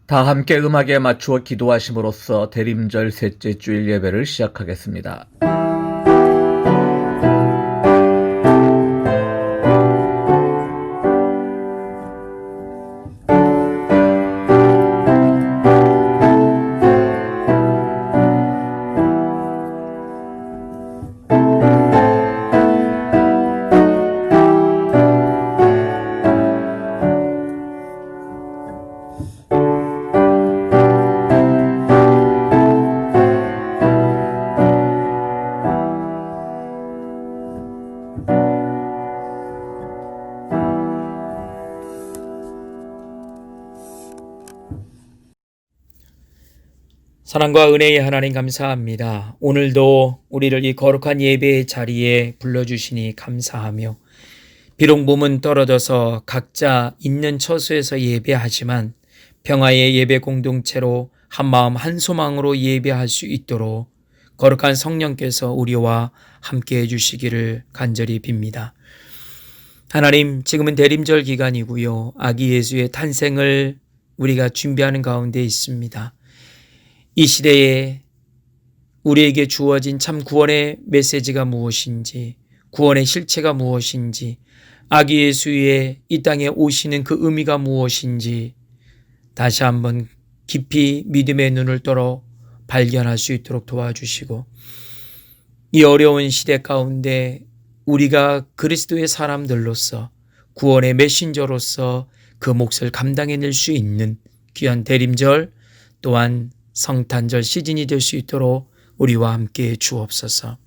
다 함께 음악에 맞추어 기도하심으로써 대림절 셋째 주일 예배를 시작하겠습니다. 사랑과 은혜의 하나님 감사합니다. 오늘도 우리를 이 거룩한 예배의 자리에 불러주시니 감사하며, 비록 몸은 떨어져서 각자 있는 처소에서 예배하지만 평화의 예배 공동체로 한마음 한소망으로 예배할 수 있도록 거룩한 성령께서 우리와 함께 해주시기를 간절히 빕니다. 하나님, 지금은 대림절 기간이고요. 아기 예수의 탄생을 우리가 준비하는 가운데 있습니다. 이 시대에 우리에게 주어진 참 구원의 메시지가 무엇인지, 구원의 실체가 무엇인지, 아기 예수의 이 땅에 오시는 그 의미가 무엇인지 다시 한번 깊이 믿음의 눈을 떨어 발견할 수 있도록 도와주시고, 이 어려운 시대 가운데 우리가 그리스도의 사람들로서 구원의 메신저로서 그 몫을 감당해낼 수 있는 귀한 대림절, 또한 성탄절 시즌이 될 수 있도록 우리와 함께 주옵소서.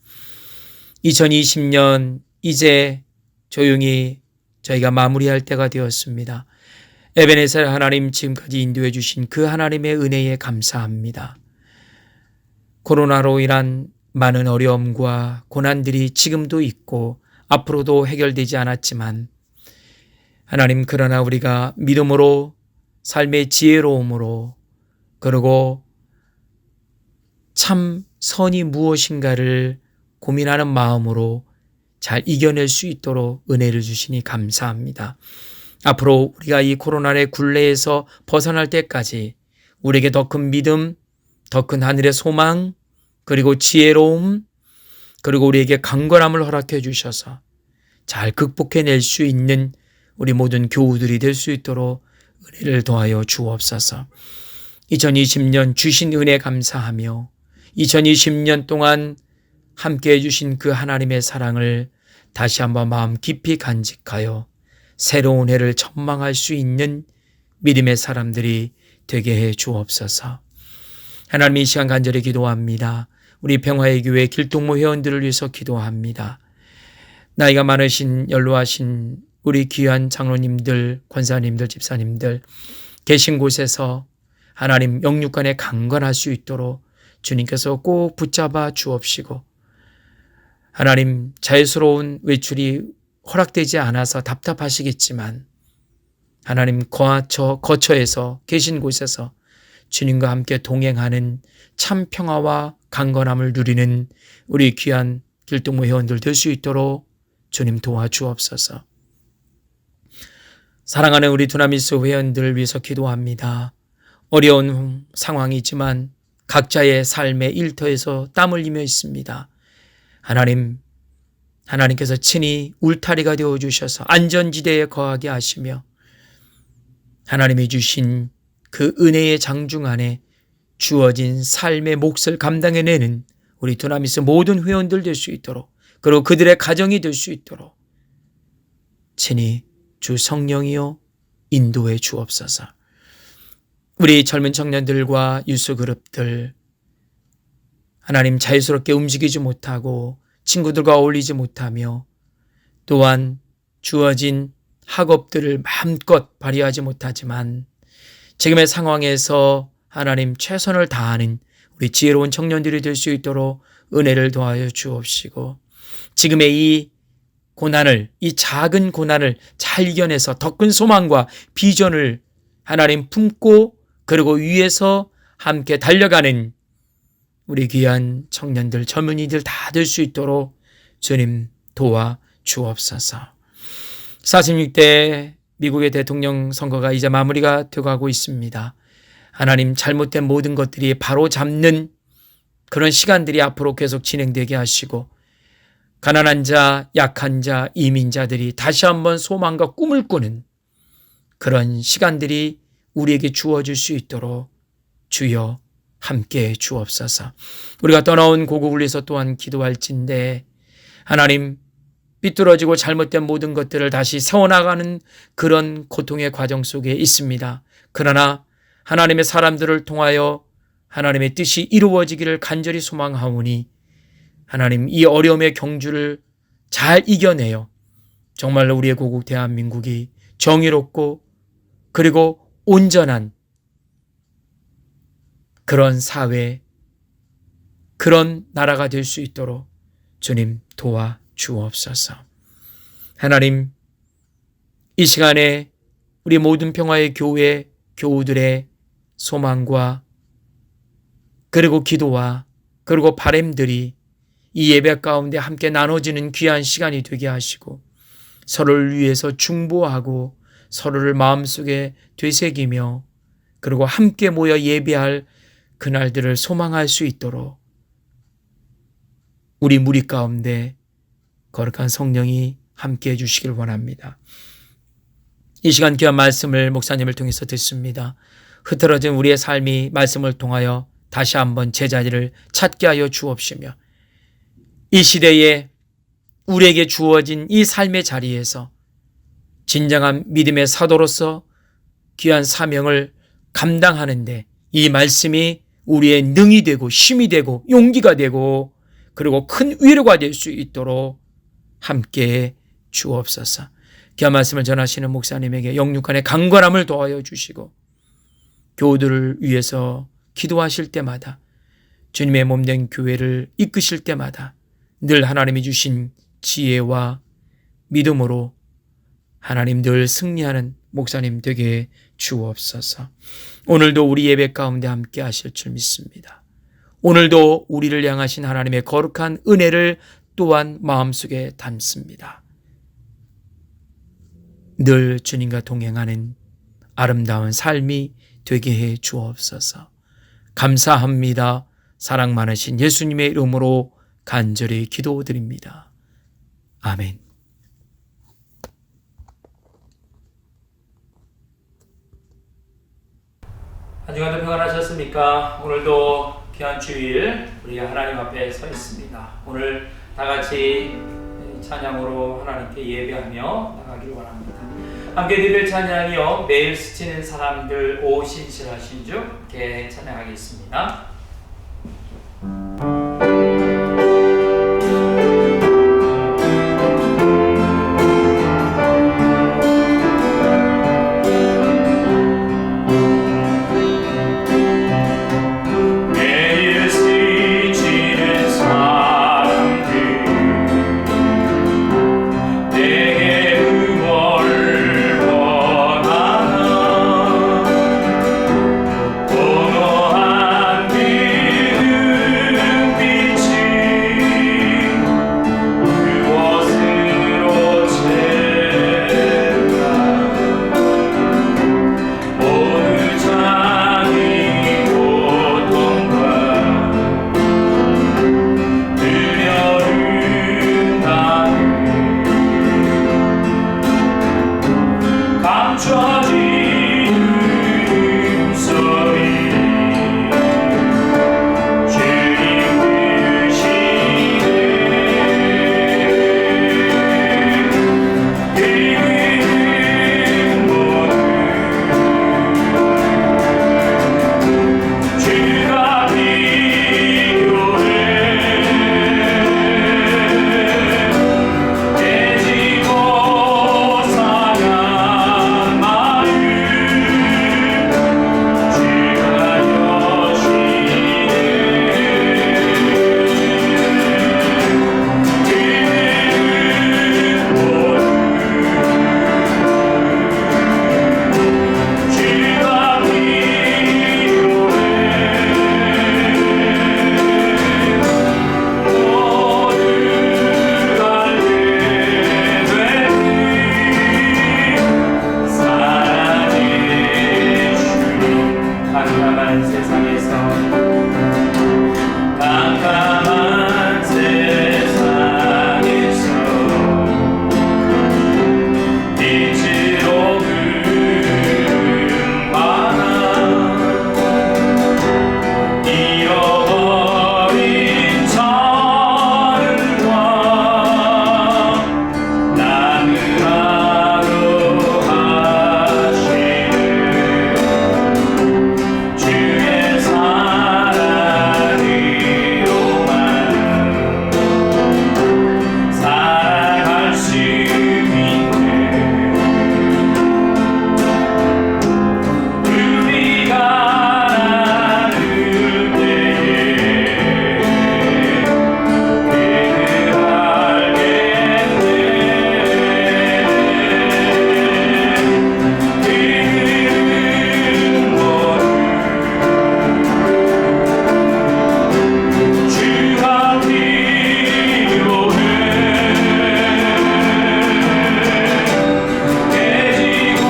2020년 이제 조용히 저희가 마무리할 때가 되었습니다. 에베네셀 하나님, 지금까지 인도해 주신 그 하나님의 은혜에 감사합니다. 코로나로 인한 많은 어려움과 고난들이 지금도 있고 앞으로도 해결되지 않았지만, 하나님, 그러나 우리가 믿음으로, 삶의 지혜로움으로, 그리고 참 선이 무엇인가를 고민하는 마음으로 잘 이겨낼 수 있도록 은혜를 주시니 감사합니다. 앞으로 우리가 이 코로나의 굴레에서 벗어날 때까지 우리에게 더 큰 믿음, 더 큰 하늘의 소망, 그리고 지혜로움, 그리고 우리에게 강건함을 허락해 주셔서 잘 극복해낼 수 있는 우리 모든 교우들이 될 수 있도록 은혜를 더하여 주옵소서. 2020년 주신 은혜 감사하며, 2020년 동안 함께 해주신 그 하나님의 사랑을 다시 한번 마음 깊이 간직하여 새로운 해를 전망할 수 있는 믿음의 사람들이 되게 해 주옵소서. 하나님, 이 시간 간절히 기도합니다. 우리 평화의 교회 길동무 회원들을 위해서 기도합니다. 나이가 많으신 연로하신 우리 귀한 장로님들, 권사님들, 집사님들 계신 곳에서 하나님 영육간에 강건할 수 있도록 주님께서 꼭 붙잡아 주옵시고, 하나님, 자유스러운 외출이 허락되지 않아서 답답하시겠지만 하나님, 거처에서 계신 곳에서 주님과 함께 동행하는 참 평화와 강건함을 누리는 우리 귀한 길동무 회원들 될 수 있도록 주님 도와주옵소서. 사랑하는 우리 두나미스 회원들을 위해서 기도합니다. 어려운 상황이지만 각자의 삶의 일터에서 땀 흘리며 있습니다. 하나님께서 친히 울타리가 되어주셔서 안전지대에 거하게 하시며, 하나님이 주신 그 은혜의 장중 안에 주어진 삶의 몫을 감당해내는 우리 두나미스 모든 회원들 될 수 있도록, 그리고 그들의 가정이 될 수 있도록 친히 주 성령이여 인도해 주옵소서. 우리 젊은 청년들과 유스 그룹들, 하나님, 자유스럽게 움직이지 못하고 친구들과 어울리지 못하며 또한 주어진 학업들을 마음껏 발휘하지 못하지만 지금의 상황에서 하나님 최선을 다하는 우리 지혜로운 청년들이 될 수 있도록 은혜를 더하여 주옵시고, 지금의 이 고난을, 이 작은 고난을 잘 이겨내서 더 큰 소망과 비전을 하나님 품고, 그리고 위에서 함께 달려가는 우리 귀한 청년들, 젊은이들 다 될 수 있도록 주님 도와 주옵소서. 46대 미국의 대통령 선거가 이제 마무리가 되어가고 있습니다. 하나님 잘못된 모든 것들이 바로 잡는 그런 시간들이 앞으로 계속 진행되게 하시고 가난한 자, 약한 자, 이민자들이 다시 한번 소망과 꿈을 꾸는 그런 시간들이 우리에게 주어질 수 있도록 주여 함께 주옵소서. 우리가 떠나온 고국을 위해서 또한 기도할진대 하나님 삐뚤어지고 잘못된 모든 것들을 다시 세워나가는 그런 고통의 과정 속에 있습니다. 그러나 하나님의 사람들을 통하여 하나님의 뜻이 이루어지기를 간절히 소망하오니 하나님 이 어려움의 경주를 잘 이겨내요. 정말로 우리의 고국 대한민국이 정의롭고 그리고 온전한 그런 사회, 그런 나라가 될 수 있도록 주님 도와 주옵소서. 하나님, 이 시간에 우리 모든 평화의 교회 교우들의 소망과 그리고 기도와 그리고 바람들이 이 예배 가운데 함께 나눠지는 귀한 시간이 되게 하시고 서로를 위해서 중보하고 서로를 마음속에 되새기며 그리고 함께 모여 예배할 그날들을 소망할 수 있도록 우리 무리 가운데 거룩한 성령이 함께해 주시길 원합니다. 이 시간 귀한 말씀을 목사님을 통해서 듣습니다. 흐트러진 우리의 삶이 말씀을 통하여 다시 한번 제자리를 찾게 하여 주옵시며 이 시대에 우리에게 주어진 이 삶의 자리에서 진정한 믿음의 사도로서 귀한 사명을 감당하는데 이 말씀이 우리의 능이 되고 힘이 되고 용기가 되고 그리고 큰 위로가 될 수 있도록 함께 주옵소서. 귀한 말씀을 전하시는 목사님에게 영육간의 강건함을 더하여 주시고 교우들을 위해서 기도하실 때마다 주님의 몸된 교회를 이끄실 때마다 늘 하나님이 주신 지혜와 믿음으로 하나님 늘 승리하는 목사님 되게 주옵소서. 오늘도 우리 예배 가운데 함께 하실 줄 믿습니다. 오늘도 우리를 향하신 하나님의 거룩한 은혜를 또한 마음속에 담습니다. 늘 주님과 동행하는 아름다운 삶이 되게 해 주옵소서. 감사합니다. 사랑 많으신 예수님의 이름으로 간절히 기도드립니다. 아멘. 한 주간도 평안하셨습니까? 오늘도 귀한 주일 우리 하나님 앞에 서 있습니다. 오늘 다 같이 찬양으로 하나님께 예배하며 나가기를 원합니다. 함께 드릴 찬양이요 매일 스치는 사람들 오 신실하신 주 이렇게 찬양하겠습니다. 한 깜깜한 세상에서 빛으로 금방한 잃어버린 자들과 나누라고 하시는 주의 사랑으로만 살아갈 수 있는 우리가 나눌 때에 그를 알겠네. 그는 주가 필요해. 깨지고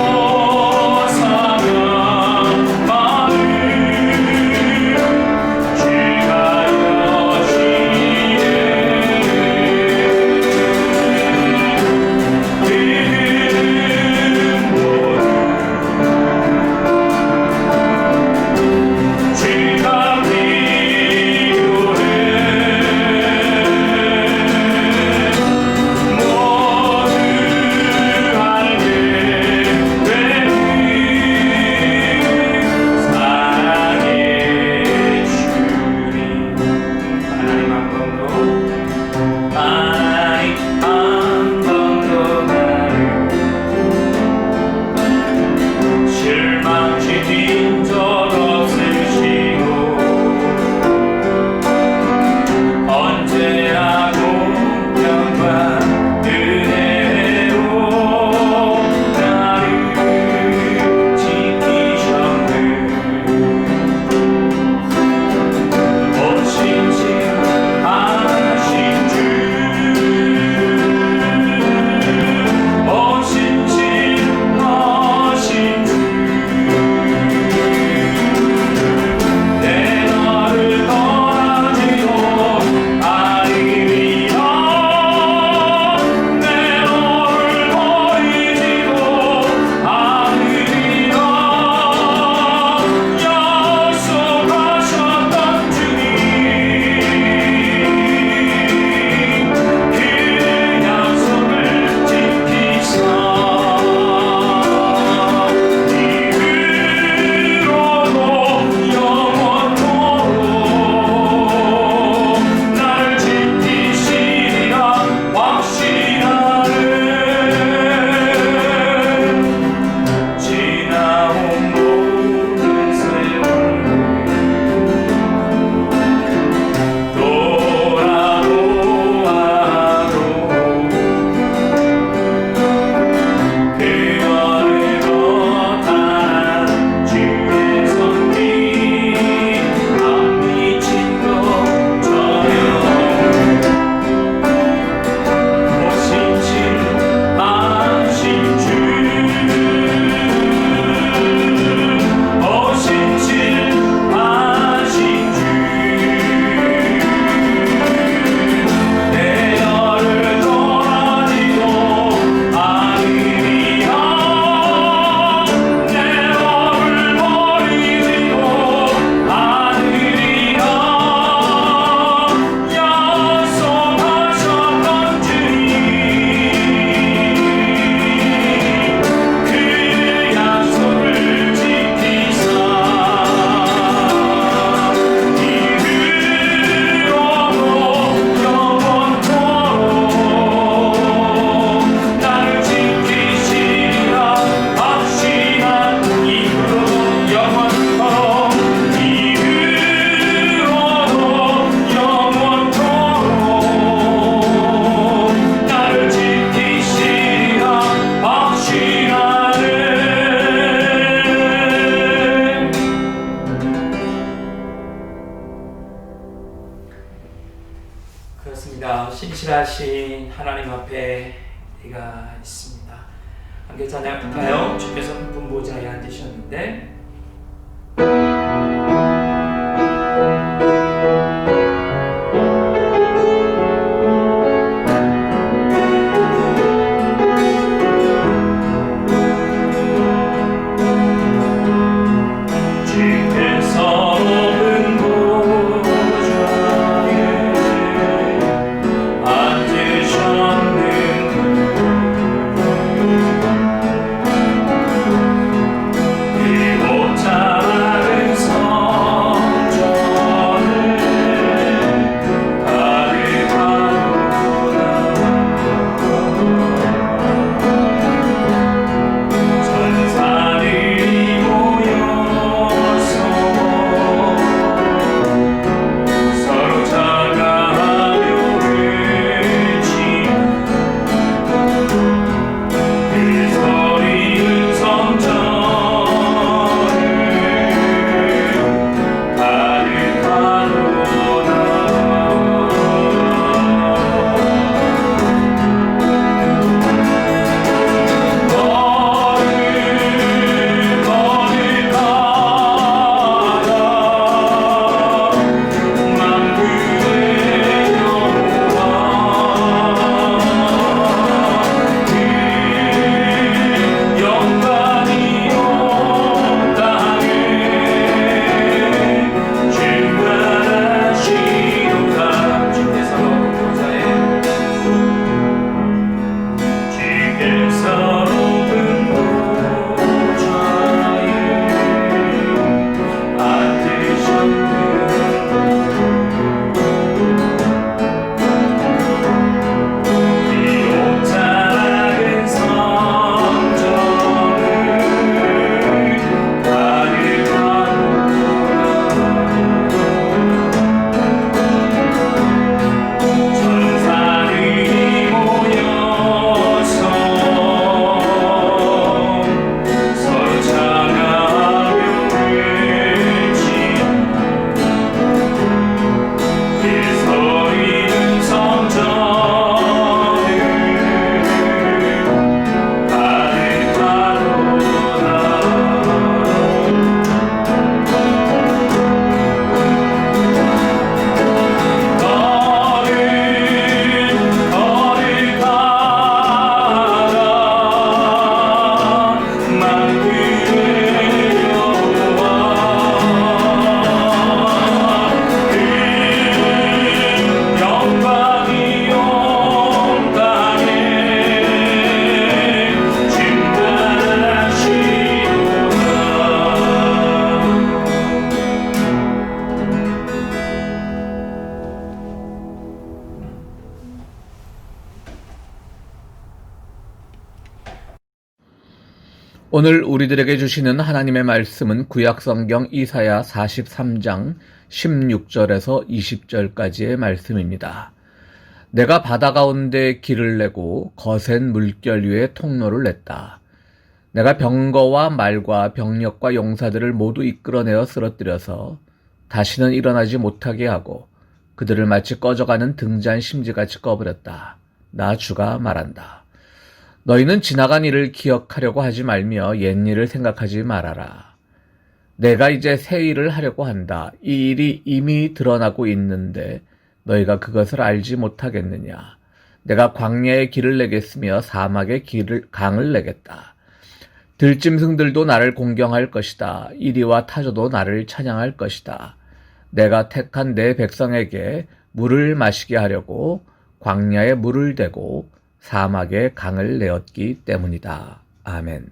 사면 마음 주가 여시네. 그는 주가 필요해. 모두 알게 되는 사랑의 주님. 하나님 한 번도 나를 실망시킨 적 없으시고 언제나 공평과 은혜로 나를 지키셨네. 신실하신 주, 신실하신 주, 내 너를 떠나지도 아니리라. 내 너를 버리지도 아니리라. 약속하셨던 주님, 그 약속을 지키사 이후로도 영원토록 나를 지키시리라 확신하네. 지나온 모든 세월 돌아보아도 그거를 못한 주의 손길 안 미친 것처럼 신실하신 주, 신실하신 주, 내 너를 떠나지도 아니리라. 내 너를 버리지도 아니리라. 약속하셨던 주님, 그 약속을 지키사 이후로도 영원토록 나를 지키시리라 확신한 이후로도 영원토록 나를 지키시리라 확신하네. 그렇습니다. 신실하신 하나님 앞에 우리가 있습니다. 함께 찬양할까요? 주께서 분보자에 앉으셨는데 오늘 우리들에게 주시는 하나님의 말씀은 구약성경 이사야 43장 16절에서 20절까지의 말씀입니다. 내가 바다 가운데 길을 내고 거센 물결 위에 통로를 냈다. 내가 병거와 말과 병력과 용사들을 모두 이끌어내어 쓰러뜨려서 다시는 일어나지 못하게 하고 그들을 마치 꺼져가는 등잔 심지같이 꺼버렸다. 나 주가 말한다. 너희는 지나간 일을 기억하려고 하지 말며 옛일을 생각하지 말아라. 내가 이제 새 일을 하려고 한다. 이 일이 이미 드러나고 있는데 너희가 그것을 알지 못하겠느냐. 내가 광야에 길을 내겠으며 사막에 강을 내겠다. 들짐승들도 나를 공경할 것이다. 이리와 타조도 나를 찬양할 것이다. 내가 택한 내 백성에게 물을 마시게 하려고 광야에 물을 대고 사막에 강을 내었기 때문이다. 아멘.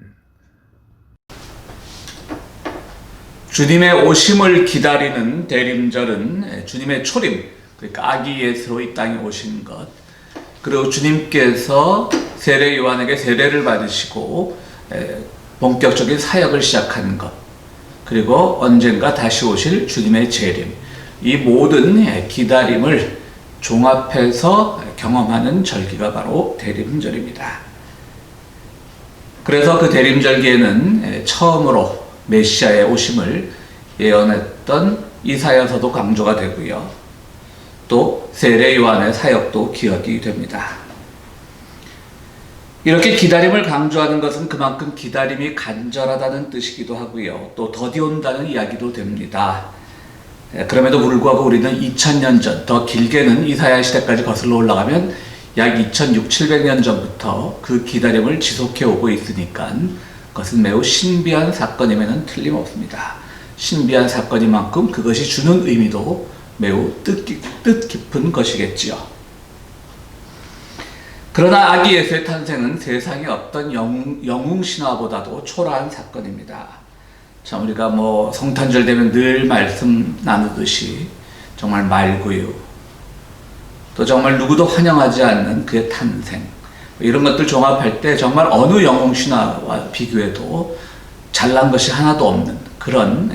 주님의 오심을 기다리는 대림절은 주님의 초림, 그러니까 아기 예수로 이 땅에 오신 것, 그리고 주님께서 세례 요한에게 세례를 받으시고 본격적인 사역을 시작하는 것, 그리고 언젠가 다시 오실 주님의 재림, 이 모든 기다림을 종합해서 경험하는 절기가 바로 대림절입니다. 그래서 그 대림절기에는 처음으로 메시아의 오심을 예언했던 이사야서도 강조가 되고요. 또 세례 요한의 사역도 기억이 됩니다. 이렇게 기다림을 강조하는 것은 그만큼 기다림이 간절하다는 뜻이기도 하고요. 또 더디 온다는 이야기도 됩니다. 그럼에도 불구하고 우리는 2000년 전, 더 길게는 이사야 시대까지 거슬러 올라가면 약 2600~700년 전부터 그 기다림을 지속해 오고 있으니까 그것은 매우 신비한 사건임에는 틀림없습니다. 신비한 사건인 만큼 그것이 주는 의미도 매우 뜻깊은 것이겠지요. 그러나 아기 예수의 탄생은 세상의 어떤 영웅신화보다도 초라한 사건입니다. 참 우리가 성탄절 되면 늘 말씀 나누듯이 정말 말구유, 또 정말 누구도 환영하지 않는 그의 탄생, 이런 것들 종합할 때 정말 어느 영웅신화와 비교해도 잘난 것이 하나도 없는 그런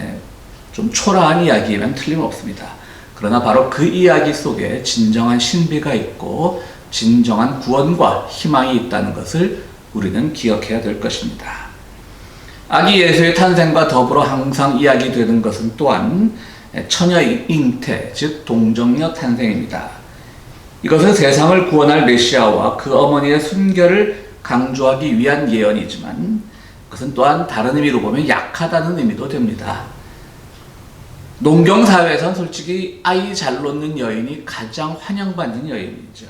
좀 초라한 이야기이면 틀림없습니다. 그러나 바로 그 이야기 속에 진정한 신비가 있고 진정한 구원과 희망이 있다는 것을 우리는 기억해야 될 것입니다. 아기 예수의 탄생과 더불어 항상 이야기되는 것은 또한 처녀 잉태, 즉 동정녀 탄생입니다. 이것은 세상을 구원할 메시아와 그 어머니의 순결을 강조하기 위한 예언이지만 그것은 또한 다른 의미로 보면 약하다는 의미도 됩니다. 농경사회에선 솔직히 아이 잘 놓는 여인이 가장 환영받는 여인이죠.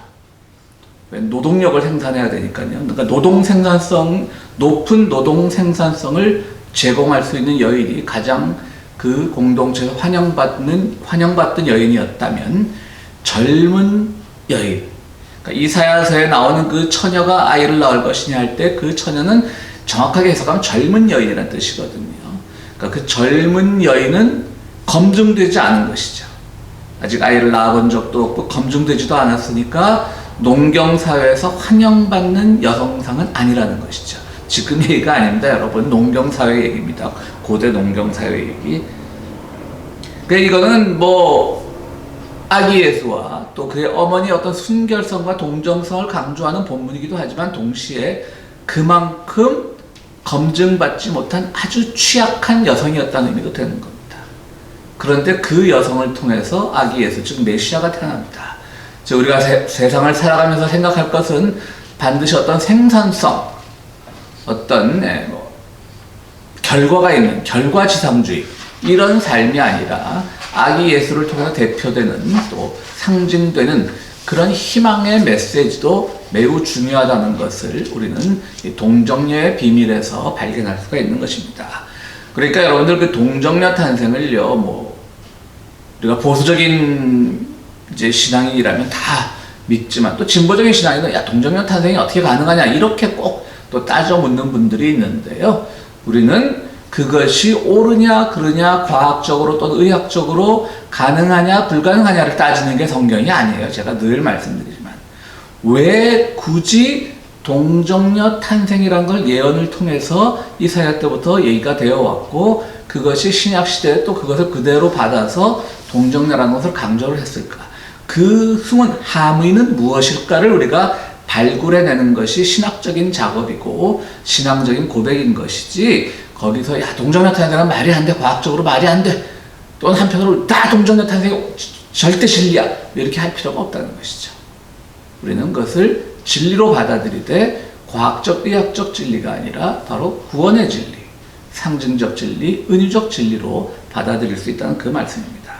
노동력을 생산해야 되니까요. 그러니까 높은 노동 생산성을 제공할 수 있는 여인이 가장 그 공동체에서 환영받던 여인이었다면 젊은 여인, 그러니까 이사야서에 나오는 그 처녀가 아이를 낳을 것이냐 할 때 그 처녀는 정확하게 해석하면 젊은 여인이라는 뜻이거든요. 그러니까 그 젊은 여인은 검증되지 않은 것이죠. 아직 아이를 낳아본 적도 없고 검증되지도 않았으니까 농경사회에서 환영받는 여성상은 아니라는 것이죠. 지금 얘기가 아닙니다, 여러분. 농경사회 얘기입니다. 고대 농경사회 얘기. 그러니까 이거는 아기 예수와 또 그의 어머니의 어떤 순결성과 동정성을 강조하는 본문이기도 하지만 동시에 그만큼 검증받지 못한 아주 취약한 여성이었다는 의미도 되는 겁니다. 그런데 그 여성을 통해서 아기 예수, 즉 메시아가 태어납니다. 즉 우리가 세상을 살아가면서 생각할 것은 반드시 어떤 생산성, 어떤 결과가 있는 결과지상주의, 이런 삶이 아니라 아기 예수를 통해서 대표되는 또 상징되는 그런 희망의 메시지도 매우 중요하다는 것을 우리는 동정녀의 비밀에서 발견할 수가 있는 것입니다. 그러니까 여러분들 그 동정녀 탄생을요, 우리가 보수적인 신앙이라면 다 믿지만 또 진보적인 신앙에는 동정녀 탄생이 어떻게 가능하냐 이렇게 꼭 또 따져 묻는 분들이 있는데요. 우리는 그것이 옳으냐 그르냐 과학적으로 또는 의학적으로 가능하냐 불가능하냐를 따지는 게 성경이 아니에요. 제가 늘 말씀드리지만 왜 굳이 동정녀 탄생이란 걸 예언을 통해서 이사야 때부터 얘기가 되어 왔고, 그것이 신약 시대에 또 그것을 그대로 받아서 동정녀라는 것을 강조를 했을까? 그 숨은 함의는 무엇일까를 우리가 발굴해내는 것이 신학적인 작업이고 신앙적인 고백인 것이지, 거기서 야 동정녀 탄생은 말이 안 돼, 과학적으로 말이 안 돼, 또는 한편으로 다 동정녀 탄생이 절대 진리야, 이렇게 할 필요가 없다는 것이죠. 우리는 그것을 진리로 받아들이되 과학적 의학적 진리가 아니라 바로 구원의 진리, 상징적 진리, 은유적 진리로 받아들일 수 있다는 그 말씀입니다.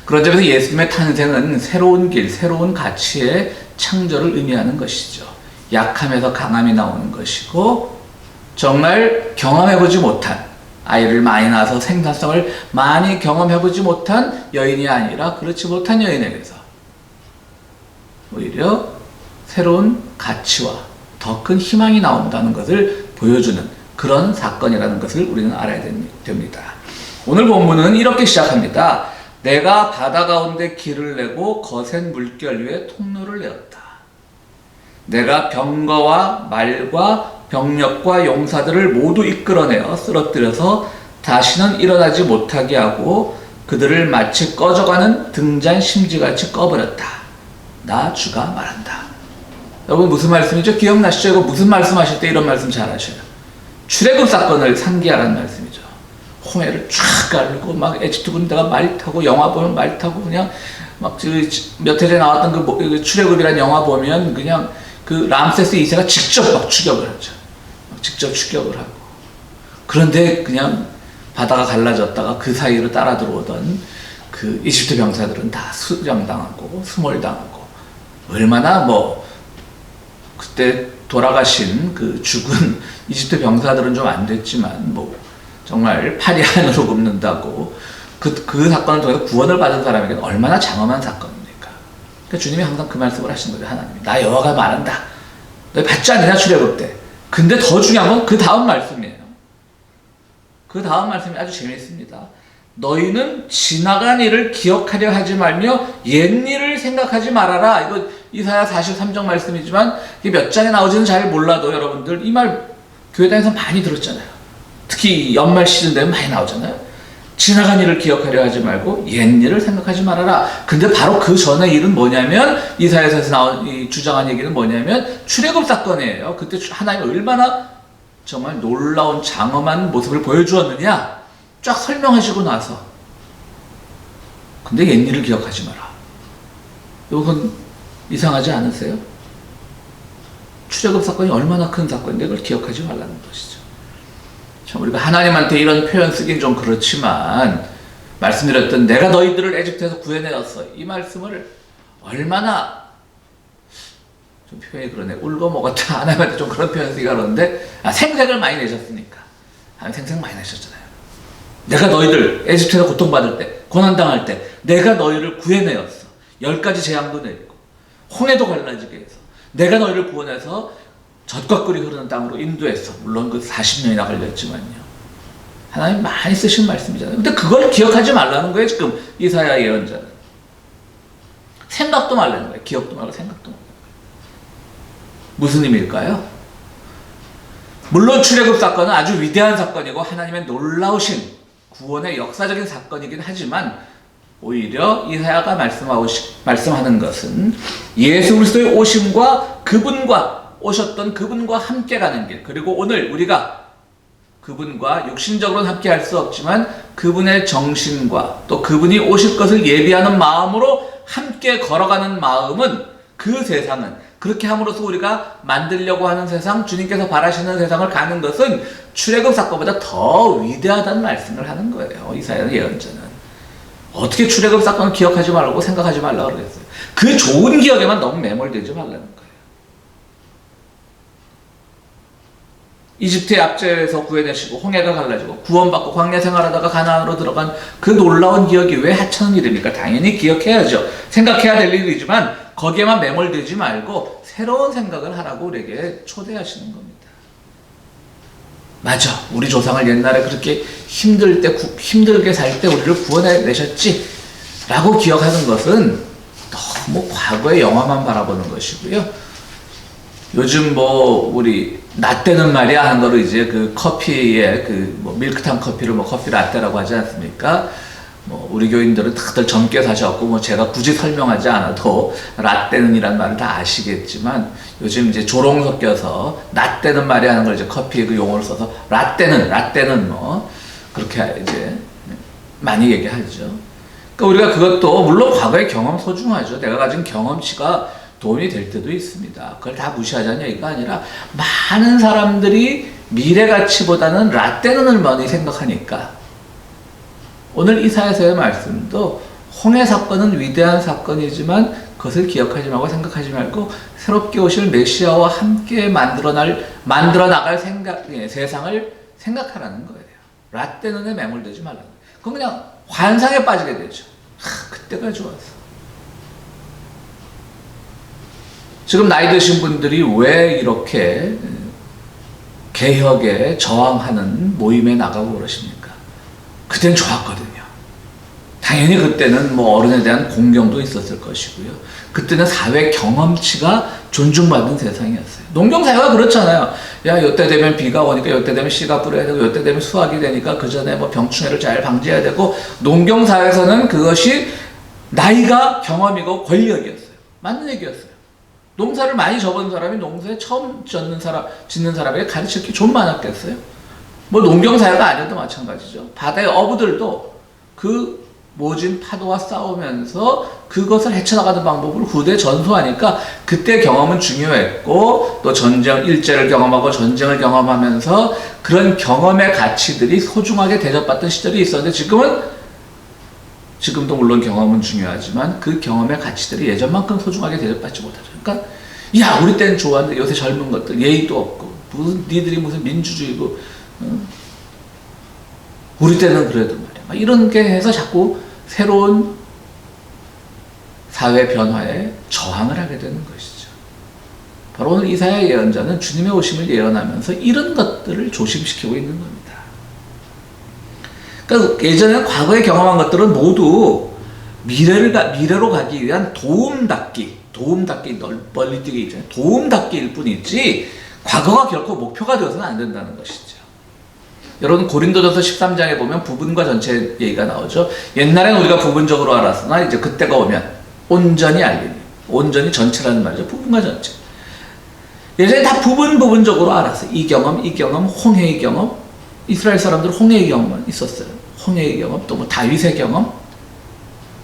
그런 점에서 예수님의 탄생은 새로운 길, 새로운 가치의 창조를 의미하는 것이죠. 약함에서 강함이 나오는 것이고, 정말 경험해보지 못한, 아이를 많이 낳아서 생산성을 많이 경험해보지 못한 여인이 아니라 그렇지 못한 여인에게서 오히려 새로운 가치와 더 큰 희망이 나온다는 것을 보여주는 그런 사건이라는 것을 우리는 알아야 됩니다. 오늘 본문은 이렇게 시작합니다. 내가 바다 가운데 길을 내고 거센 물결 위에 통로를 내었다. 내가 병거와 말과 병력과 용사들을 모두 이끌어내어 쓰러뜨려서 다시는 일어나지 못하게 하고 그들을 마치 꺼져가는 등잔 심지같이 꺼버렸다. 나 주가 말한다. 여러분 무슨 말씀이죠? 기억나시죠? 이거 무슨 말씀하실 때 이런 말씀 잘 하셔요. 출애굽 사건을 상기하라는 말씀이죠. 홍해를 쫙 가르고 막 에집트 군대가 말 타고, 영화 보면 말 타고 그냥 막 몇 해 전에 나왔던 그 출애굽이라는 영화 보면 그냥 그 람세스 2세가 직접 막 추격을 하죠. 막 직접 추격을 하고. 그런데 그냥 바다가 갈라졌다가 그 사이로 따라 들어오던 그 이집트 병사들은 다 수령당하고 수몰당하고, 얼마나 그때 돌아가신 그 죽은 이집트 병사들은 좀 안 됐지만 정말 팔이 하늘로 굽는다고 그 사건을 통해서 구원을 받은 사람에게는 얼마나 장엄한 사건입니까? 그러니까 주님이 항상 그 말씀을 하시는 거죠. 하나님이 나 여호와가 말한다. 너 받지 않느냐 출애굽 때. 근데 더 중요한 건 그 다음 말씀이에요. 그 다음 말씀이 아주 재미있습니다. 너희는 지나간 일을 기억하려 하지 말며 옛 일을 생각하지 말아라. 이거 이사야 43장 말씀이지만 이게 몇 장에 나오지는 잘 몰라도 여러분들 이 말 교회 다니면서 많이 들었잖아요. 특히 연말 시즌 되면 많이 나오잖아요. 지나간 일을 기억하려 하지 말고 옛 일을 생각하지 말아라. 근데 바로 그 전의 일은 뭐냐면, 이사야에서 나온 이 주장한 얘기는 뭐냐면 출애굽 사건이에요. 그때 하나님이 얼마나 정말 놀라운 장엄한 모습을 보여주었느냐 쫙 설명하시고 나서, 근데 옛 일을 기억하지 마라. 이건 이상하지 않으세요? 출애굽 사건이 얼마나 큰 사건인데 그걸 기억하지 말라는 것이죠. 참 우리가 하나님한테 이런 표현 쓰긴 좀 그렇지만, 말씀드렸던 내가 너희들을 에집트에서 구해내었어, 이 말씀을 얼마나, 좀 표현이 그러네, 울거먹었다, 하나님한테 좀 그런 표현 쓰기가 그런데, 생색을 많이 내셨으니까. 하나님 생색 많이 내셨잖아요. 내가 너희들 에집트에서 고통받을 때, 고난당할 때 내가 너희를 구해내었어. 10가지 재앙도 내리고 홍해도 갈라지게 해서 내가 너희를 구원해서 젖과 꿀이 흐르는 땅으로 인도했어. 물론 그 40년이나 걸렸지만요. 하나님 많이 쓰신 말씀이잖아요. 근데 그걸 기억하지 말라는 거예요. 지금 이사야 예언자는. 생각도 말라는 거예요. 기억도 말고 생각도 말라는 거예요. 무슨 의미일까요? 물론 출애굽 사건은 아주 위대한 사건이고 하나님의 놀라우신 구원의 역사적인 사건이긴 하지만, 오히려 이사야가 말씀하는 것은 예수 그리스도의 오심과 그분과 오셨던 그분과 함께 가는 길, 그리고 오늘 우리가 그분과 육신적으로는 함께 할 수 없지만 그분의 정신과 또 그분이 오실 것을 예비하는 마음으로 함께 걸어가는 마음은, 그 세상은, 그렇게 함으로써 우리가 만들려고 하는 세상, 주님께서 바라시는 세상을 가는 것은 출애굽 사건보다 더 위대하다는 말씀을 하는 거예요. 이사야 예언자는. 어떻게 출애굽 사건을 기억하지 말고 생각하지 말라고 그러겠어요. 그 좋은 기억에만 너무 매몰되지 말라는 거예요. 이집트의 압제에서 구해내시고 홍해가 갈라지고 구원받고 광야 생활하다가 가나안으로 들어간 그 놀라운 기억이 왜 하찮은 일입니까? 당연히 기억해야죠. 생각해야 될 일이지만 거기에만 매몰되지 말고 새로운 생각을 하라고 우리에게 초대하시는 겁니다. 맞아, 우리 조상을 옛날에 그렇게 힘들게 살 때 우리를 구원해내셨지 라고 기억하는 것은 너무 과거의 영화만 바라보는 것이고요. 요즘 뭐 우리 라떼는 말이야 하는 거로 이제 그 커피에 그 뭐 밀크탕 커피를 뭐 커피 라떼라고 하지 않습니까? 뭐 우리 교인들은 다들 젊게 사셨고 뭐 제가 굳이 설명하지 않아도 라떼는이란 말을 다 아시겠지만 요즘 이제 조롱 섞여서 라떼는 말이야 하는 걸 이제 커피의 그 용어를 써서 라떼는 뭐 그렇게 이제 많이 얘기하죠. 그러니까 우리가 그것도 물론 과거의 경험 소중하죠. 내가 가진 경험치가 도움이 될 때도 있습니다. 그걸 다 무시하자는 얘기가 아니라 많은 사람들이 미래 가치보다는 라떼는을 많이 생각하니까 오늘 이사야서의 말씀도 홍해 사건은 위대한 사건이지만 그것을 기억하지 말고 생각하지 말고 새롭게 오실 메시아와 함께 만들어 나갈 세상을 생각하라는 거예요. 라떼는에 매몰되지 말라는 거예요. 그건 그냥 환상에 빠지게 되죠. 그때가 좋았어. 지금 나이 드신 분들이 왜 이렇게 개혁에 저항하는 모임에 나가고 그러십니까? 그때는 좋았거든요. 당연히 그때는 뭐 어른에 대한 공경도 있었을 것이고요. 그때는 사회 경험치가 존중받는 세상이었어요. 농경사회가 그렇잖아요. 야, 이때 되면 비가 오니까 이때 되면 씨가 뿌려야 되고 이때 되면 수확이 되니까 그 전에 뭐 병충해를 잘 방지해야 되고 농경사회에서는 그것이 나이가 경험이고 권력이었어요. 맞는 얘기였어요. 농사를 많이 접은 사람이 농사에 처음 짓는 사람에게 가르칠 게 좀 많았겠어요? 뭐 농경사회가 아니어도 마찬가지죠. 바다의 어부들도 그 모진 파도와 싸우면서 그것을 헤쳐나가는 방법을 후대에 전수하니까 그때 경험은 중요했고 또 전쟁, 일제를 경험하고 전쟁을 경험하면서 그런 경험의 가치들이 소중하게 대접받던 시절이 있었는데 지금도 물론 경험은 중요하지만 그 경험의 가치들이 예전만큼 소중하게 대접받지 못하죠. 그러니까 야, 우리 때는 좋았는데 요새 젊은 것들 예의도 없고 니들이 무슨 민주주의고 우리 때는 그래도 말이야. 막 이런 게 해서 자꾸 새로운 사회 변화에 저항을 하게 되는 것이죠. 바로 오늘 이사야 예언자는 주님의 오심을 예언하면서 이런 것들을 조심시키고 있는 겁니다. 그러니까 예전에 과거에 경험한 것들은 모두 미래로 가기 위한 도움닫기 멀리 뛰기 있잖아요. 도움닫기일 뿐이지 과거가 결코 목표가 되어서는 안 된다는 것이죠. 여러분 고린도전서 13장에 보면 부분과 전체 얘기가 나오죠. 옛날엔 우리가 부분적으로 알았으나 이제 그때가 오면 온전히 알리니, 온전히 전체라는 말이죠. 부분과 전체. 예전에 다 부분적으로 알았어요. 이 경험, 홍해의 경험. 이스라엘 사람들은 홍해의 경험만 있었어요. 홍해의 경험, 또 뭐 다윗의 경험,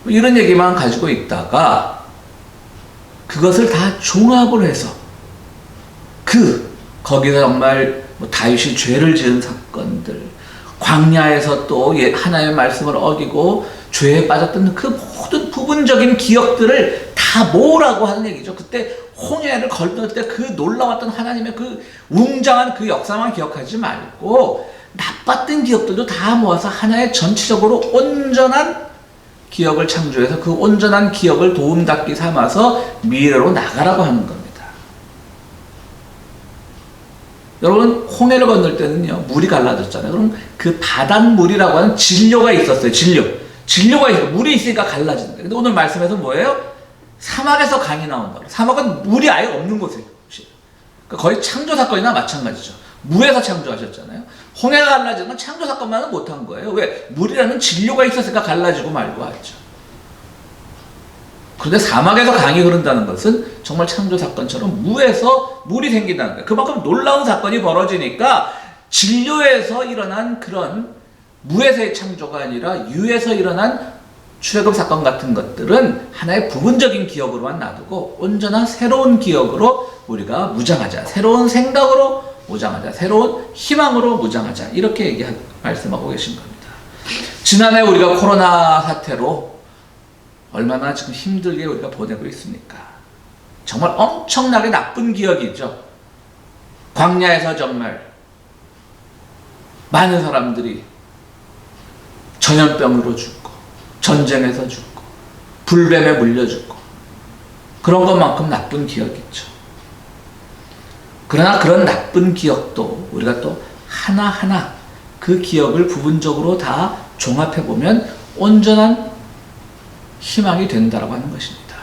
뭐 이런 얘기만 가지고 있다가 그것을 다 종합을 해서 거기서 정말 뭐 다윗이 죄를 지은 사건들, 광야에서 또 하나님의 말씀을 어기고 죄에 빠졌던 그 모든 부분적인 기억들을 다 모으라고 하는 얘기죠. 그때 홍해를 건널 때 그 놀라웠던 하나님의 그 웅장한 그 역사만 기억하지 말고 나빴던 기억들도 다 모아서 하나의 전체적으로 온전한 기억을 창조해서 그 온전한 기억을 도움닫기 삼아서 미래로 나가라고 하는 겁니다. 여러분 홍해를 건널 때는요 물이 갈라졌잖아요. 그럼 그 바닷물이라고 하는 진료가 있었어요. 진료가 있어요. 물이 있으니까 갈라지는 거예요. 근데 오늘 말씀에서 뭐예요? 사막에서 강이 나온다고. 사막은 물이 아예 없는 곳이에요. 그러니까 거의 창조 사건이나 마찬가지죠. 무에서 창조하셨잖아요. 홍해가 갈라지는 건 창조 사건만은 못한 거예요. 왜? 물이라는 진료가 있었으니까 갈라지고 말고 하죠. 그런데 사막에서 강이 흐른다는 것은 정말 창조 사건처럼 무에서 물이 생긴다는 거예요. 그만큼 놀라운 사건이 벌어지니까 진료에서 일어난 그런 무에서의 창조가 아니라 유에서 일어난 출애굽 사건 같은 것들은 하나의 부분적인 기억으로만 놔두고 온전한 새로운 기억으로 우리가 무장하자. 새로운 생각으로 무장하자. 새로운 희망으로 무장하자. 이렇게 말씀하고 계신 겁니다. 지난해 우리가 코로나 사태로 얼마나 지금 힘들게 우리가 보내고 있습니까? 정말 엄청나게 나쁜 기억이죠. 광야에서 정말 많은 사람들이 전염병으로 죽고 전쟁에서 죽고 불뱀에 물려 죽고 그런 것만큼 나쁜 기억이 있죠. 그러나 그런 나쁜 기억도 우리가 또 하나하나 그 기억을 부분적으로 다 종합해보면 온전한 희망이 된다라고 하는 것입니다.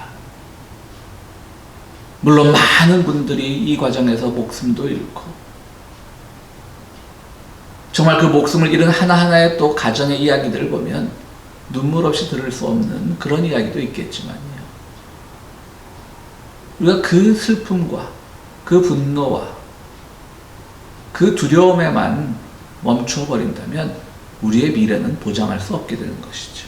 물론 많은 분들이 이 과정에서 목숨도 잃고 정말 그 목숨을 잃은 하나하나의 또 가정의 이야기들을 보면 눈물 없이 들을 수 없는 그런 이야기도 있겠지만요. 우리가 그 슬픔과 그 분노와 그 두려움에만 멈춰버린다면 우리의 미래는 보장할 수 없게 되는 것이죠.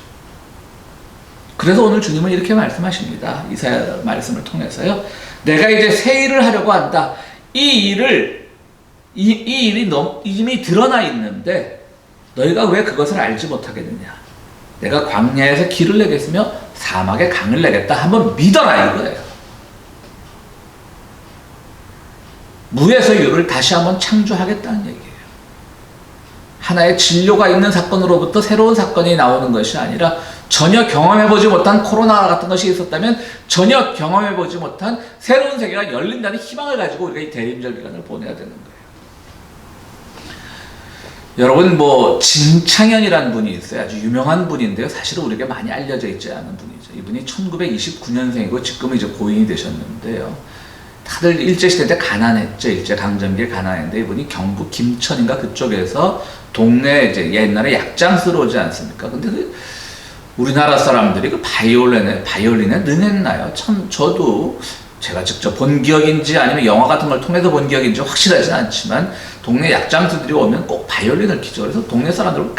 그래서 오늘 주님은 이렇게 말씀하십니다. 이사야 말씀을 통해서요. 내가 이제 새 일을 하려고 한다. 이 일이 이미 드러나 있는데 너희가 왜 그것을 알지 못하겠느냐. 내가 광야에서 길을 내겠으며 사막에 강을 내겠다. 한번 믿어라 이거예요. 무에서 유를 다시 한번 창조하겠다는 얘기예요. 하나의 진료가 있는 사건으로부터 새로운 사건이 나오는 것이 아니라 전혀 경험해보지 못한 코로나 같은 것이 있었다면 전혀 경험해보지 못한 새로운 세계가 열린다는 희망을 가지고 우리가 이 대림절 기간을 보내야 되는 거예요. 여러분 진창현이라는 분이 있어요. 아주 유명한 분인데요. 사실은 우리에게 많이 알려져 있지 않은 분이죠. 이분이 1929년생이고 지금은 이제 고인이 되셨는데요. 다들 일제시대 때 가난했죠. 일제강점기에 가난했는데 이분이 경북 김천인가 그쪽에서 동네 이제 옛날에 약장스러 오지 않습니까? 근데 우리나라 사람들이 그 바이올린에 능했나요? 참 저도 제가 직접 본 기억인지 아니면 영화 같은 걸 통해서 본 기억인지 확실하진 않지만 동네 약장수들이 오면 꼭 바이올린을 키죠. 그래서 동네 사람들은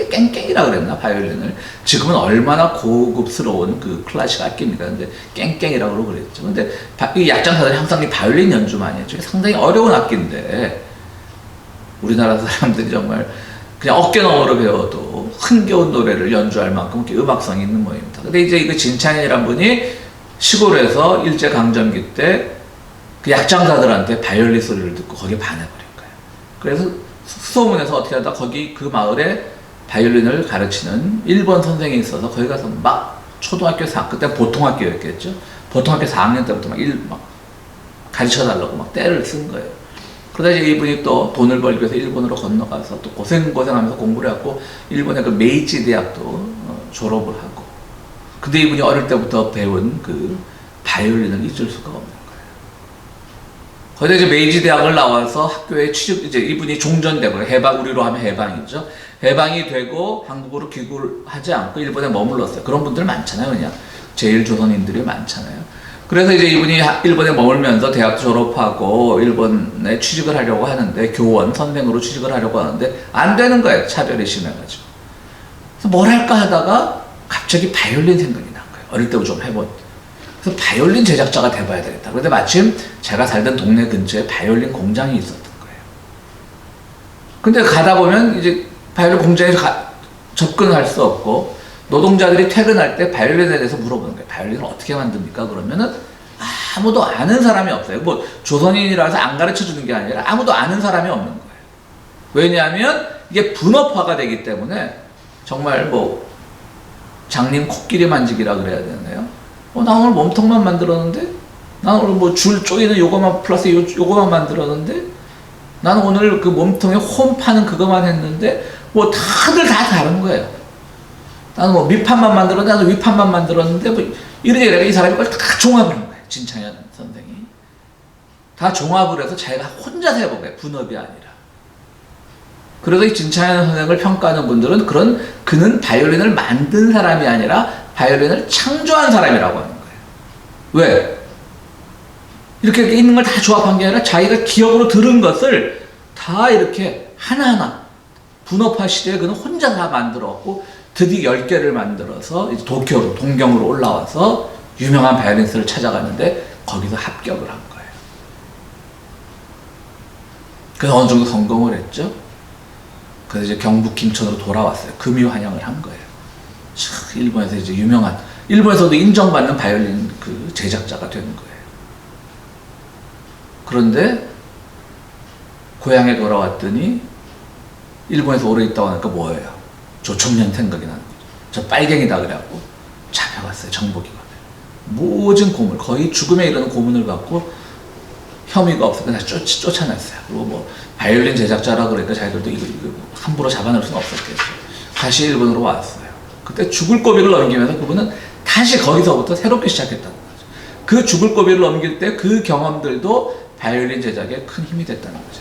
깽깽이라 그랬나 바이올린을. 지금은 얼마나 고급스러운 그 클래식 악기입니까? 근데 깽깽이라고 그랬죠. 근데 이 약장사들이 항상 이 바이올린 연주 많이 했죠. 상당히 어려운 악기인데 우리나라 사람들이 정말 그냥 어깨너머로 배워도 흥겨운 노래를 연주할 만큼 음악성이 있는 모양입니다. 근데 이제 이거 진창현이란 분이 시골에서 일제강점기 때 그 약장사들한테 바이올린 소리를 듣고 거기에 반해버린 거예요. 그래서 수소문에서 어떻게 하다 거기 그 마을에 바이올린을 가르치는 일본 선생이 있어서 거기 가서 막 초등학교 그때 보통학교였겠죠. 보통학교 4학년 때부터 막 가르쳐달라고 막 떼를 쓴 거예요. 그러다 이제 이분이 또 돈을 벌기 위해서 일본으로 건너가서 또 고생하면서 공부를 했고 일본의 그 메이지 대학도 졸업을 하고 근데 이분이 어릴 때부터 배운 그 바이올린을 잊을 수가 없는 거예요. 거기다 이제 메이지 대학을 나와서 학교에 이제 이분이 종전되고 우리로 하면 해방이죠. 해방이 되고 한국으로 귀국을 하지 않고 일본에 머물렀어요. 그런 분들 많잖아요. 그냥 제1조선인들이 많잖아요. 그래서 이제 이분이 일본에 머물면서 대학 졸업하고 일본에 취직을 하려고 하는데 교원, 선생으로 취직을 하려고 하는데 안 되는 거예요. 차별이 심해가지고. 그래서 뭘 할까 하다가 갑자기 바이올린 생각이 난 거예요. 어릴 때부터 좀 해본. 그래서 바이올린 제작자가 돼봐야 되겠다. 그런데 마침 제가 살던 동네 근처에 바이올린 공장이 있었던 거예요. 근데 가다 보면 이제 바이올린 공장에 접근할 수 없고 노동자들이 퇴근할 때 바이올린에 대해서 물어보는 거예요. 바이올린을 어떻게 만듭니까? 그러면은 아무도 아는 사람이 없어요. 조선인이라서 안 가르쳐 주는 게 아니라 아무도 아는 사람이 없는 거예요. 왜냐하면 이게 분업화가 되기 때문에 정말 장님 코끼리 만지기라 그래야 되나요? 나 오늘 몸통만 만들었는데? 난 오늘 줄 조이는 요거만 플러스 요거만 만들었는데? 나는 오늘 그 몸통에 홈 파는 그거만 했는데? 다들 다 다른 거예요. 나는 밑판만 만들었는데, 나는 윗판만 만들었는데, 이러저러 이 사람이 그걸 다 종합을 한 거예요. 진창현 선생이. 다 종합을 해서 자기가 혼자서 해본 거예요. 분업이 아니라. 그래서 이 진창현 선생을 평가하는 분들은 그는 바이올린을 만든 사람이 아니라 바이올린을 창조한 사람이라고 하는 거예요. 왜? 이렇게 있는 걸 다 조합한 게 아니라 자기가 기억으로 들은 것을 다 이렇게 하나하나 분업화 시대에 그는 혼자 다 만들었고 드디어 10개를 만들어서 이제 동경으로 올라와서 유명한 바이올리니스트를 찾아갔는데 거기서 합격을 한 거예요. 그래서 어느 정도 성공을 했죠. 그래서 이제 경북 김천으로 돌아왔어요. 금유환영을 한 거예요. 일본에서 이제 유명한, 일본에서도 인정받는 바이올린 그 제작자가 되는 거예요. 그런데 고향에 돌아왔더니 일본에서 오래 있다 오니까 뭐예요? 조총련 생각이 나는 거죠. 저 빨갱이다 그래갖고 잡혀갔어요. 정보기관에. 모든 고문, 거의 죽음에 이르는 고문을 받고 혐의가 없어서 그냥 쫓아냈어요. 그리고 바이올린 제작자라 그러니까 자기들도 이거 함부로 잡아낼 수는 없었겠죠. 다시 일본으로 왔어요. 그때 죽을 고비를 넘기면서 그분은 다시 거기서부터 새롭게 시작했다는 거죠. 그 죽을 고비를 넘길 때 그 경험들도 바이올린 제작에 큰 힘이 됐다는 거죠.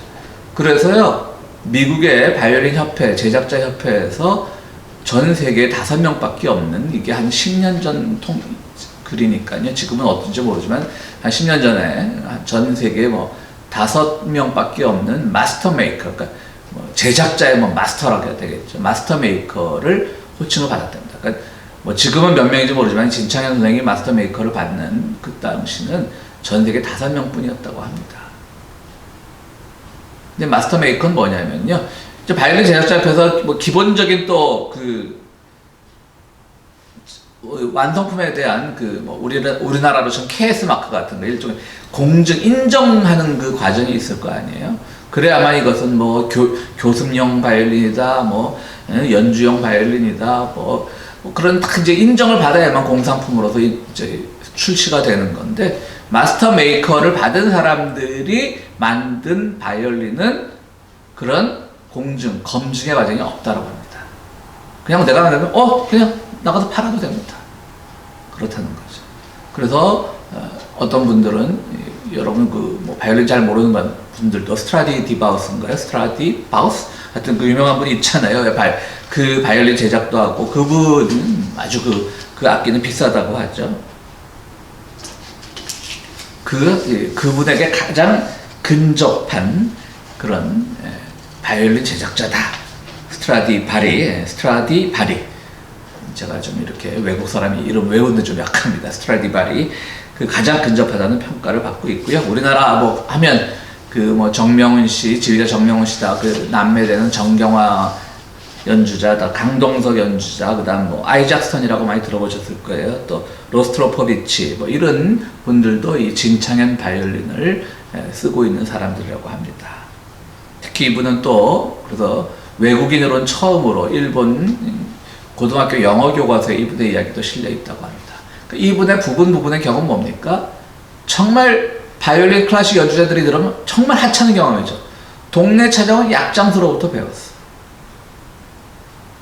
그래서요, 미국의 바이올린 협회, 제작자 협회에서 전 세계에 5명밖에 없는, 이게 한 10년 전 글이니까요. 지금은 어떤지 모르지만 한 10년 전에 전 세계에 뭐 5명밖에 없는 마스터 메이커, 그러니까 뭐 제작자의 뭐 마스터라고 해야 되겠죠. 마스터 메이커를 호칭을 받았답니다. 그러니까 뭐 지금은 몇 명인지 모르지만 진창현 선생이 마스터 메이커를 받는 그 당시는 전 세계 5명뿐이었다고 합니다. 근데 마스터 메이커는 뭐냐면요, 이제 바이올린 제작자 앞에서 뭐 기본적인 또 그 완성품에 대한 그 뭐 우리나라로 전 KS 마크 같은 거 일종의 공증 인정하는 그 과정이 있을 거 아니에요. 그래야만 이것은 뭐 교습용 바이올린이다, 뭐 연주용 바이올린이다, 뭐 그런 딱 이제 인정을 받아야만 공산품으로서 이제 출시가 되는 건데, 마스터 메이커를 받은 사람들이 만든 바이올린은 그런 공증, 검증의 과정이 없다고 합니다. 그냥 내가 만들면 그냥 나가서 팔아도 됩니다. 그렇다는 거죠. 그래서 어떤 분들은, 여러분 뭐 바이올린 잘 모르는 분들도 스트라디바우스인가요? 스트라디바우스? 하여튼 그 유명한 분이 있잖아요. 그 바이올린 제작도 하고, 그분은 아주 그 악기는 비싸다고 하죠. 그분에게 가장 근접한 그런 바이올린 제작자다. 스트라디바리. 제가 좀 이렇게 외국 사람이 이름 외우는 좀 약합니다. 스트라디바리. 그 가장 근접하다는 평가를 받고 있고요. 우리나라 뭐 하면 그 뭐 정명훈 씨, 지휘자 정명훈 씨다. 그 남매되는 정경화 연주자다. 강동석 연주자. 그다음 뭐 아이작스턴이라고 많이 들어보셨을 거예요. 또 로스트로포비치, 뭐 이런 분들도 이 진창현 바이올린을 쓰고 있는 사람들이라고 합니다. 특히 이분은 또 그래서 외국인으로는 처음으로 일본 고등학교 영어 교과서에 이분의 이야기도 실려 있다고 합니다. 이분의 부분의 경험은 뭡니까? 정말 바이올린 클래식 연주자들이 들으면 정말 하찮은 경험이죠. 동네 찾아온 약장수로부터 배웠어.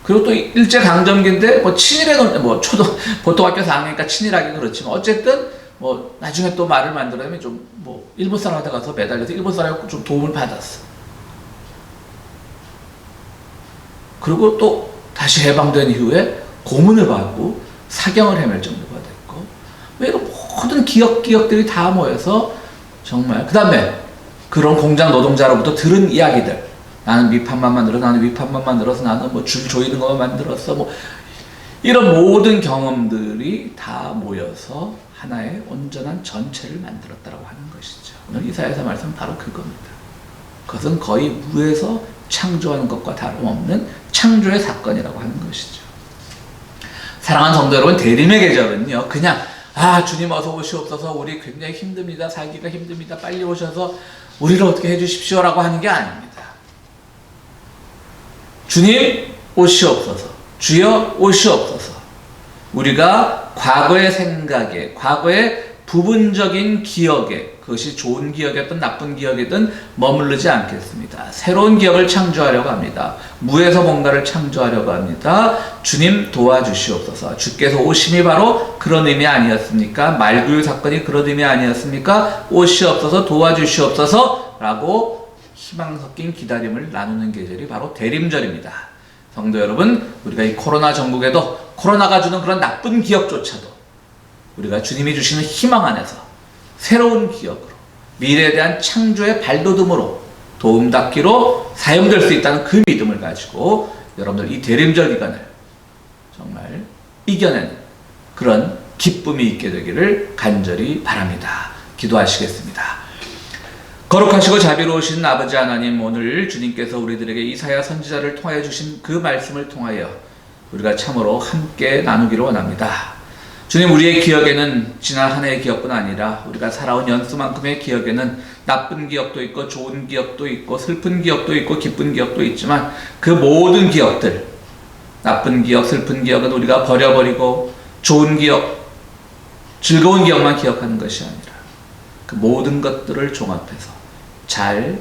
그리고 또 일제강점기인데 뭐 친일에 뭐 보통 학교 4학년이니까 친일하긴 그렇지만 어쨌든 뭐 나중에 또 말을 만들어내면 좀 뭐 일본 사람한테 가서 매달려서 일본 사람한테 좀 도움을 받았어. 그리고 또 다시 해방된 이후에 고문을 받고 사경을 헤맬 정도가 됐고, 왜 이런 모든 기억들이 다 모여서 정말, 그 다음에 그런 공장 노동자로부터 들은 이야기들, 나는 밑판만 만들어서, 나는 윗판만 만들어서, 나는 뭐 줄 조이는 것만 만들었어, 뭐 이런 모든 경험들이 다 모여서 하나의 온전한 전체를 만들었다고 하는 것이죠. 오늘 이사야서 말씀은 바로 그겁니다. 그것은 거의 무에서 창조하는 것과 다름없는 창조의 사건이라고 하는 것이죠. 사랑하는 성도 여러분, 대림의 계절은요, 그냥 주님 어서 오시옵소서, 우리 굉장히 힘듭니다, 살기가 힘듭니다, 빨리 오셔서 우리를 어떻게 해주십시오 라고 하는 게 아닙니다. 주님 오시옵소서, 주여 오시옵소서. 우리가 과거의 생각에, 과거의 부분적인 기억에, 그것이 좋은 기억이든 나쁜 기억이든 머무르지 않겠습니다. 새로운 기억을 창조하려고 합니다. 무에서 뭔가를 창조하려고 합니다. 주님 도와주시옵소서. 주께서 오심이 바로 그런 의미 아니었습니까? 말구유 사건이 그런 의미 아니었습니까? 오시옵소서, 도와주시옵소서 라고 희망 섞인 기다림을 나누는 계절이 바로 대림절입니다. 성도 여러분, 우리가 이 코로나 전국에도 코로나가 주는 그런 나쁜 기억조차도 우리가 주님이 주시는 희망 안에서 새로운 기억으로, 미래에 대한 창조의 발돋움으로, 도움닫기로 사용될 수 있다는 그 믿음을 가지고 여러분들 이 대림절 기간을 정말 이겨내는 그런 기쁨이 있게 되기를 간절히 바랍니다. 기도하시겠습니다. 거룩하시고 자비로우신 아버지 하나님, 오늘 주님께서 우리들에게 이사야 선지자를 통하여 주신 그 말씀을 통하여 우리가 참으로 함께 나누기를 원합니다. 주님, 우리의 기억에는 지난 한 해의 기억뿐 아니라 우리가 살아온 연수만큼의 기억에는 나쁜 기억도 있고 좋은 기억도 있고 슬픈 기억도 있고 기쁜 기억도 있지만, 그 모든 기억들, 나쁜 기억, 슬픈 기억은 우리가 버려버리고 좋은 기억, 즐거운 기억만 기억하는 것이 아니라 그 모든 것들을 종합해서 잘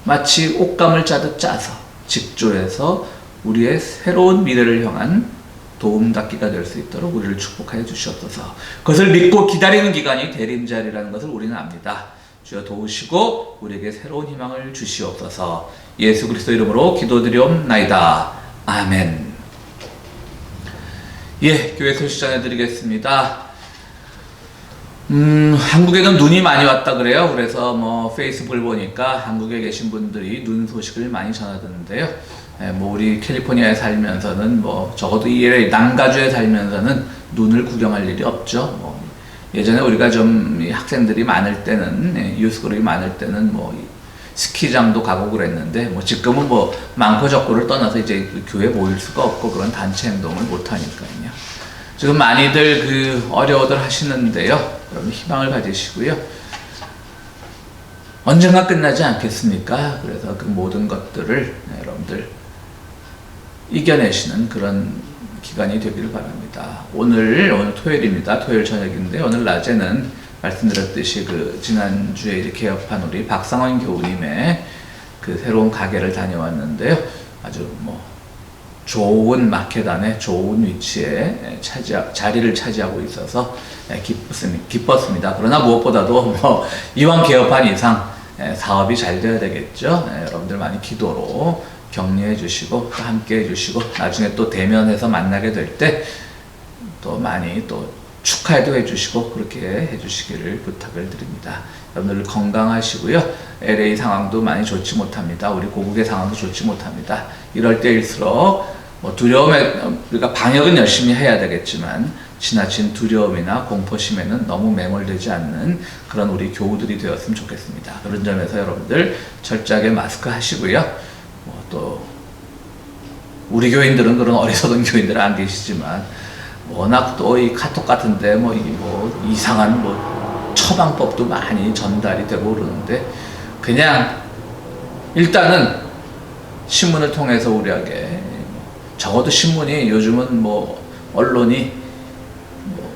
마치 옷감을 짜듯 짜서 직조해서 우리의 새로운 미래를 향한 도움닫기가 될 수 있도록 우리를 축복하여 주시옵소서. 그것을 믿고 기다리는 기간이 대림절이라는 것을 우리는 압니다. 주여 도우시고 우리에게 새로운 희망을 주시옵소서. 예수 그리스도 이름으로 기도드리옵나이다. 아멘. 예, 교회 소식 전해드리겠습니다. 한국에는 눈이 많이 왔다 그래요. 그래서 뭐 페이스북을 보니까 한국에 계신 분들이 눈 소식을 많이 전하던데요. 뭐 우리 캘리포니아에 살면서는 뭐 적어도 이 남가주에 살면서는 눈을 구경할 일이 없죠. 뭐 예전에 우리가 좀 학생들이 많을 때는 유스그룹이 많을 때는 뭐 스키장도 가고 그랬는데 뭐 지금은 뭐 많고 적고를 떠나서 이제 교회 모일 수가 없고 그런 단체 행동을 못 하니까요. 지금 많이들 어려워들 하시는데요. 여러분 희망을 가지시고요. 언젠가 끝나지 않겠습니까? 그래서 그 모든 것들을 여러분들 이겨내시는 그런 기간이 되기를 바랍니다. 오늘 토요일입니다. 토요일 저녁인데 오늘 낮에는 말씀드렸듯이 지난주에 이제 개업한 우리 박상원 교우님의 새로운 가게를 다녀왔는데요. 아주 뭐 좋은 마켓 안에 좋은 위치에 자리를 차지하고 있어서 기뻤습니다. 그러나 무엇보다도 뭐 이왕 개업한 이상 사업이 잘 돼야 되겠죠. 여러분들 많이 기도로 격려해 주시고 또 함께 해 주시고 나중에 또 대면해서 만나게 될 때 또 많이 또 축하도 해 주시고 그렇게 해 주시기를 부탁을 드립니다. 여러분들 건강하시고요. LA 상황도 많이 좋지 못합니다. 우리 고국의 상황도 좋지 못합니다. 이럴 때일수록 뭐 우리가 방역은 열심히 해야 되겠지만 지나친 두려움이나 공포심에는 너무 매몰되지 않는 그런 우리 교우들이 되었으면 좋겠습니다. 그런 점에서 여러분들 철저하게 마스크 하시고요. 또 우리 교인들은 그런 어리석은 교인들은 안 계시지만 워낙 또 이 카톡 같은데 뭐 이상한 처방법도 많이 전달이 되고 그러는데 그냥 일단은 신문을 통해서 우리에게 적어도 신문이 요즘은 언론이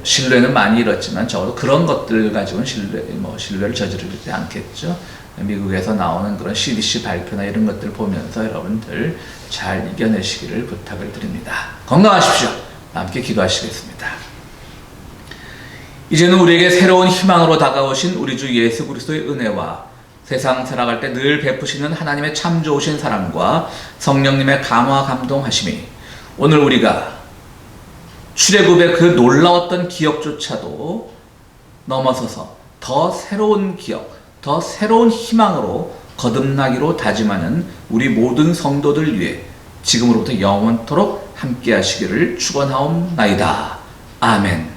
신뢰는 많이 잃었지만 적어도 그런 것들 가지고는 신뢰를 저지르지 않겠죠. 미국에서 나오는 그런 CDC 발표나 이런 것들 보면서 여러분들 잘 이겨내시기를 부탁을 드립니다. 건강하십시오. 함께 기도하시겠습니다. 이제는 우리에게 새로운 희망으로 다가오신 우리 주 예수 그리스도의 은혜와 세상 살아갈 때 늘 베푸시는 하나님의 참 좋으신 사랑과 성령님의 감화 감동하심이 오늘 우리가 출애굽의 그 놀라웠던 기억조차도 넘어서서 더 새로운 기억, 더 새로운 희망으로 거듭나기로 다짐하는 우리 모든 성도들 위해 지금으로부터 영원토록 함께 하시기를 축원하옵나이다. 아멘.